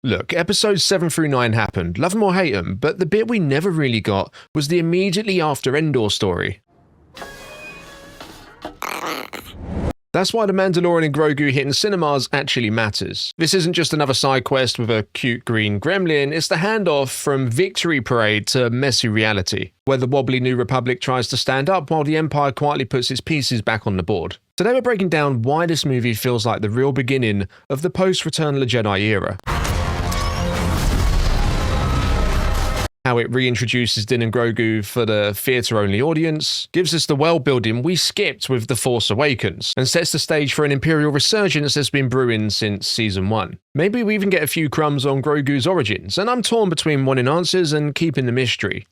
Look, episodes 7 through 9 happened, love them or hate them, but the bit we never really got was the immediately after Endor story. That's why the Mandalorian and Grogu hitting cinemas actually matters. This isn't just another side quest with a cute green gremlin, it's the handoff from victory parade to messy reality, where the wobbly New Republic tries to stand up while the Empire quietly puts its pieces back on the board. Today we're breaking down why this movie feels like the real beginning of the post-Return of the Jedi era. How it reintroduces Din and Grogu for the theatre-only audience, gives us the world building we skipped with The Force Awakens, and sets the stage for an Imperial resurgence that's been brewing since Season 1. Maybe we even get a few crumbs on Grogu's origins, and I'm torn between wanting answers and keeping the mystery.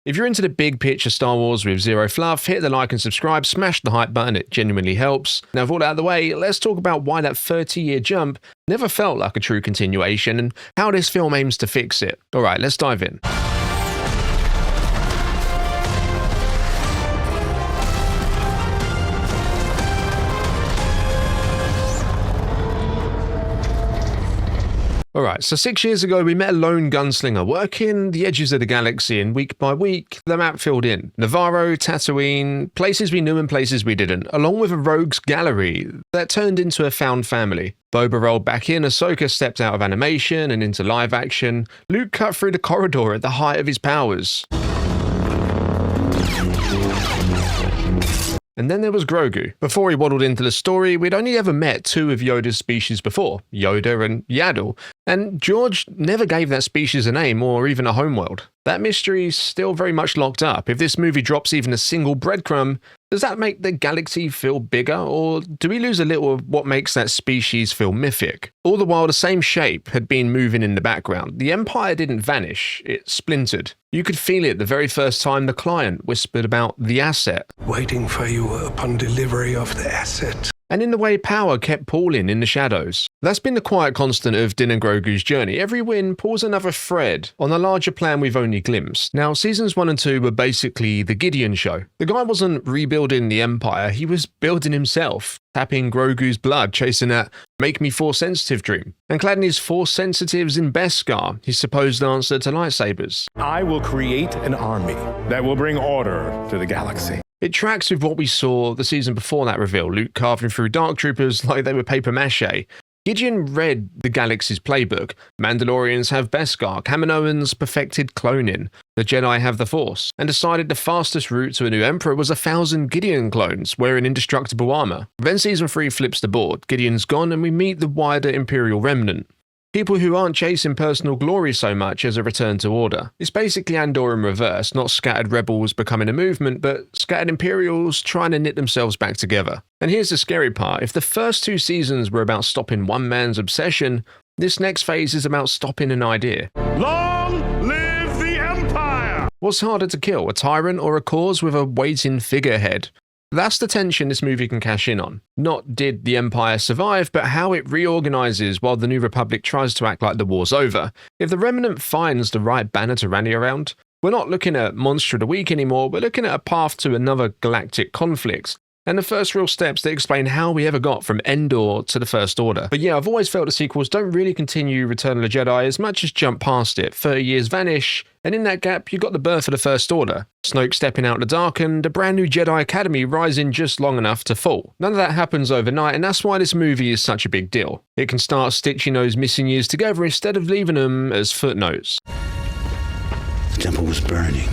If you're into the big picture Star Wars with zero fluff, hit the like and subscribe, smash the hype button, it genuinely helps. Now with all that out of the way, let's talk about why that 30-year jump never felt like a true continuation and how this film aims to fix it. Alright, let's dive in. Alright, so 6 years ago we met a lone gunslinger working the edges of the galaxy, and week by week the map filled in. Navarro, Tatooine, places we knew and places we didn't, along with a rogues gallery that turned into a found family. Boba rolled back in, Ahsoka stepped out of animation and into live action, Luke cut through the corridor at the height of his powers. And then there was Grogu. Before he waddled into the story, we'd only ever met two of Yoda's species before, Yoda and Yaddle, and George never gave that species a name or even a homeworld. That mystery's still very much locked up. If this movie drops even a single breadcrumb, does that make the galaxy feel bigger, or do we lose a little of what makes that species feel mythic? All the while, the same shape had been moving in the background. The Empire didn't vanish, it splintered. You could feel it the very first time the client whispered about the asset. Waiting for you upon delivery of the asset. And in the way power kept pooling in the shadows. That's been the quiet constant of Din and Grogu's journey. Every win pulls another thread on a larger plan we've only glimpsed. Now, seasons 1 and 2 were basically the Gideon show. The guy wasn't rebuilding the Empire, he was building himself, tapping Grogu's blood, chasing that make me force sensitive dream, and cladding his force sensitives in Beskar, his supposed answer to lightsabers. I will create an army that will bring order to the galaxy. It tracks with what we saw the season before that reveal, Luke carving through dark troopers like they were paper mache. Gideon read the galaxy's playbook. Mandalorians have Beskar, Kaminoans perfected cloning, the Jedi have the Force, and decided the fastest route to a new Emperor was 1,000 Gideon clones wearing indestructible armor. Then Season 3 flips the board, Gideon's gone and we meet the wider Imperial Remnant. People who aren't chasing personal glory so much as a return to order. It's basically Andor in reverse, not scattered rebels becoming a movement, but scattered Imperials trying to knit themselves back together. And here's the scary part, if the first 2 seasons were about stopping one man's obsession, this next phase is about stopping an idea. Long live the Empire! What's harder to kill, a tyrant or a cause with a waiting figurehead? That's the tension this movie can cash in on. Not did the Empire survive, but how it reorganizes while the New Republic tries to act like the war's over. If the Remnant finds the right banner to rally around, we're not looking at Monster of the Week anymore, we're looking at a path to another galactic conflict. And the first real steps that explain how we ever got from Endor to the First Order. But yeah, I've always felt the sequels don't really continue Return of the Jedi as much as jump past it. 30 years vanish, and in that gap you got the birth of the First Order. Snoke stepping out the dark and a brand new Jedi Academy rising just long enough to fall. None of that happens overnight, and that's why this movie is such a big deal. It can start stitching those missing years together instead of leaving them as footnotes. The temple was burning.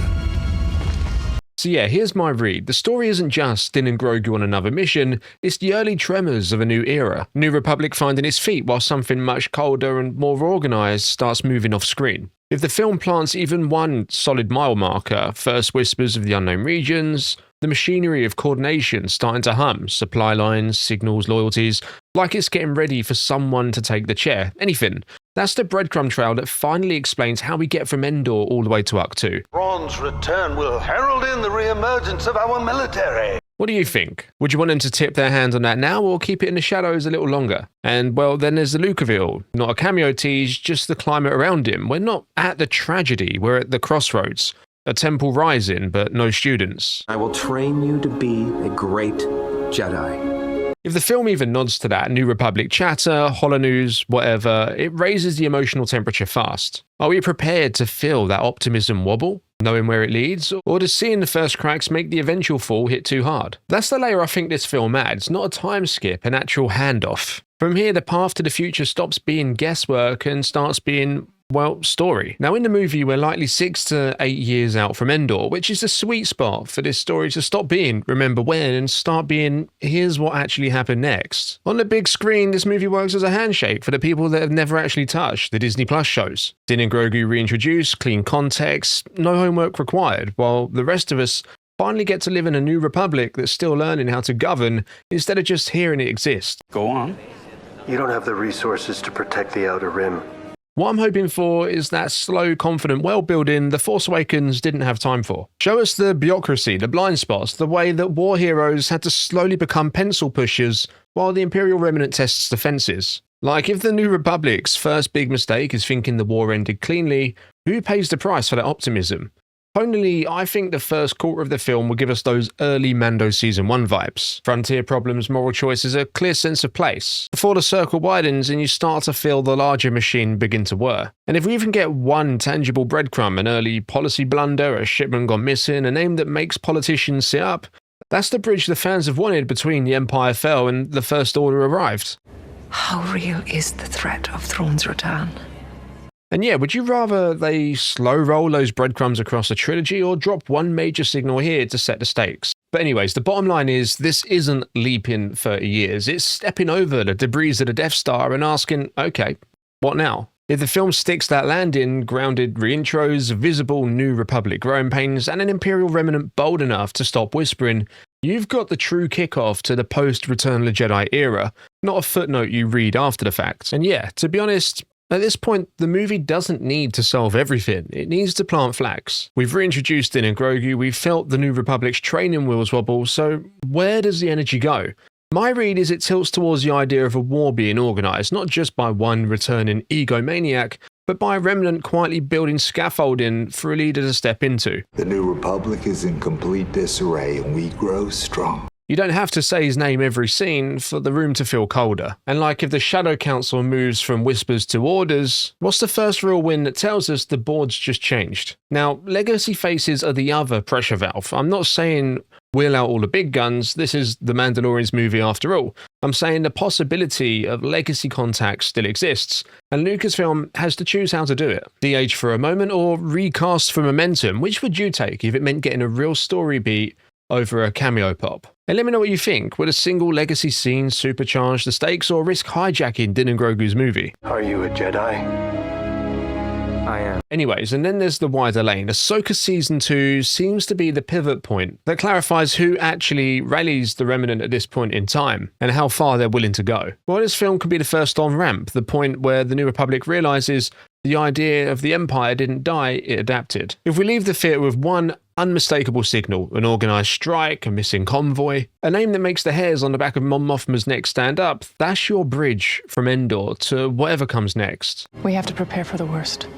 So yeah, here's my read. The story isn't just Din and Grogu on another mission, it's the early tremors of a new era. New Republic finding its feet while something much colder and more organised starts moving off screen. If the film plants even one solid mile marker, first whispers of the unknown regions, the machinery of coordination starting to hum, supply lines, signals, loyalties, like it's getting ready for someone to take the chair, anything. That's the breadcrumb trail that finally explains how we get from Endor all the way to Ahch-To. Thrawn's return will herald in the re-emergence of our military. What do you think? Would you want them to tip their hand on that now or keep it in the shadows a little longer? And well, then there's the Luke reveal. Not a cameo tease, just the climate around him. We're not at the tragedy, we're at the crossroads. A temple rising, but no students. I will train you to be a great Jedi. If the film even nods to that New Republic chatter, holonews, whatever, it raises the emotional temperature fast. Are we prepared to feel that optimism wobble, knowing where it leads, or does seeing the first cracks make the eventual fall hit too hard? That's the layer I think this film adds, not a time skip, an actual handoff. From here, the path to the future stops being guesswork and starts being, well, story. Now, in the movie, we're likely 6 to 8 years out from Endor, which is the sweet spot for this story to stop being remember when and start being here's what actually happened next. On the big screen, this movie works as a handshake for the people that have never actually touched the Disney Plus shows. Din and Grogu reintroduced, clean context, no homework required, while the rest of us finally get to live in a new republic that's still learning how to govern instead of just hearing it exist. Go on. You don't have the resources to protect the Outer Rim. What I'm hoping for is that slow, confident world building The Force Awakens didn't have time for. Show us the bureaucracy, the blind spots, the way that war heroes had to slowly become pencil pushers while the Imperial Remnant tests defenses. Like, if the New Republic's first big mistake is thinking the war ended cleanly, who pays the price for that optimism? Finally, I think the first quarter of the film will give us those early Mando Season 1 vibes. Frontier problems, moral choices, a clear sense of place. Before the circle widens and you start to feel the larger machine begin to whir. And if we even get one tangible breadcrumb, an early policy blunder, a shipment gone missing, a name that makes politicians sit up, that's the bridge the fans have wanted between the Empire fell and the First Order arrived. How real is the threat of Thrones Rotan? And yeah, would you rather they slow roll those breadcrumbs across a trilogy or drop one major signal here to set the stakes? But anyways, the bottom line is this isn't leaping 30 years. It's stepping over the debris of the Death Star and asking, okay, what now? If the film sticks that landing, grounded reintros, visible New Republic growing pains, and an Imperial Remnant bold enough to stop whispering, you've got the true kickoff to the post-Return of the Jedi era, not a footnote you read after the fact. And yeah, to be honest, at this point, the movie doesn't need to solve everything. It needs to plant flags. We've reintroduced Din and Grogu, we've felt the New Republic's training wheels wobble, so where does the energy go? My read is it tilts towards the idea of a war being organised, not just by one returning egomaniac, but by a remnant quietly building scaffolding for a leader to step into. The New Republic is in complete disarray and we grow strong. You don't have to say his name every scene for the room to feel colder. And like if the Shadow Council moves from whispers to orders, what's the first real win that tells us the board's just changed? Now, legacy faces are the other pressure valve. I'm not saying wheel out all the big guns, this is the Mandalorian's movie after all. I'm saying the possibility of legacy contact still exists, and Lucasfilm has to choose how to do it. De-age for a moment or recast for momentum, which would you take if it meant getting a real story beat over a cameo pop? And let me know what you think. Would a single legacy scene supercharge the stakes or risk hijacking Din and Grogu's movie? Are you a Jedi? I am. Anyways, and then there's the wider lane. Ahsoka Season 2 seems to be the pivot point that clarifies who actually rallies the Remnant at this point in time and how far they're willing to go. Well, this film could be the first on-ramp, the point where the New Republic realizes the idea of the Empire didn't die, it adapted. If we leave the theatre with one unmistakable signal, an organised strike, a missing convoy, a name that makes the hairs on the back of Mon Mothma's neck stand up, that's your bridge from Endor to whatever comes next. We have to prepare for the worst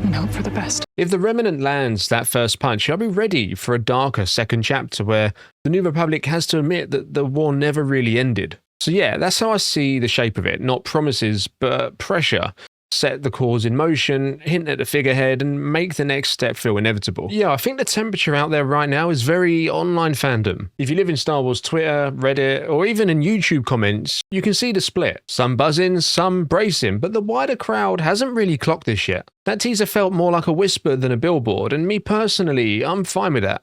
and hope for the best. If the Remnant lands that first punch, I'll be ready for a darker second chapter where the New Republic has to admit that the war never really ended. So yeah, that's how I see the shape of it. Not promises, but pressure. Set the cause in motion, hint at the figurehead, and make the next step feel inevitable. Yeah, I think the temperature out there right now is very online fandom. If you live in Star Wars Twitter, Reddit, or even in YouTube comments, you can see the split. Some buzzing, some bracing, but the wider crowd hasn't really clocked this yet. That teaser felt more like a whisper than a billboard, and me personally, I'm fine with that.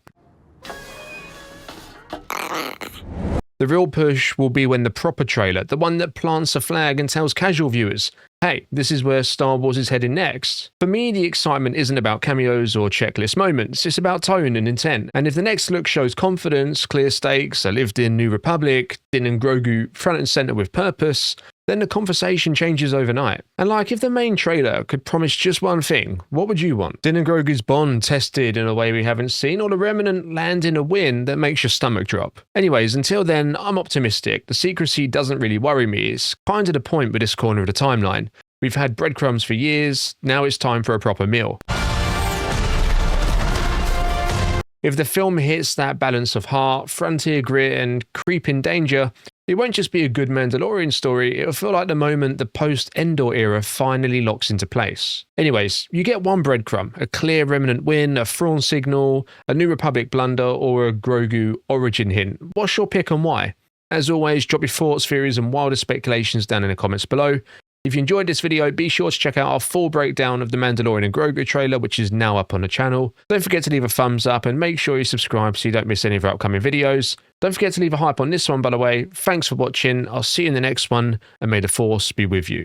The real push will be when the proper trailer, the one that plants a flag and tells casual viewers, hey, this is where Star Wars is heading next. For me, the excitement isn't about cameos or checklist moments, it's about tone and intent. And if the next look shows confidence, clear stakes, a lived-in New Republic, Din and Grogu front and center with purpose, then the conversation changes overnight. And like, if the main trailer could promise just one thing, what would you want? Din and Grogu's bond tested in a way we haven't seen, or the Remnant landing a win that makes your stomach drop? Anyways, until then, I'm optimistic. The secrecy doesn't really worry me. It's kind of the point with this corner of the timeline. We've had breadcrumbs for years, now it's time for a proper meal. If the film hits that balance of heart, frontier grit, and creeping danger, it won't just be a good Mandalorian story, it'll feel like the moment the post-Endor era finally locks into place. Anyways, you get one breadcrumb, a clear Remnant win, a Thrawn signal, a New Republic blunder, or a Grogu origin hint. What's your pick and why? As always, drop your thoughts, theories, and wildest speculations down in the comments below. If you enjoyed this video, be sure to check out our full breakdown of the Mandalorian and Grogu trailer, which is now up on the channel. Don't forget to leave a thumbs up and make sure you subscribe so you don't miss any of our upcoming videos. Don't forget to leave a hype on this one, by the way. Thanks for watching. I'll see you in the next one, and may the Force be with you.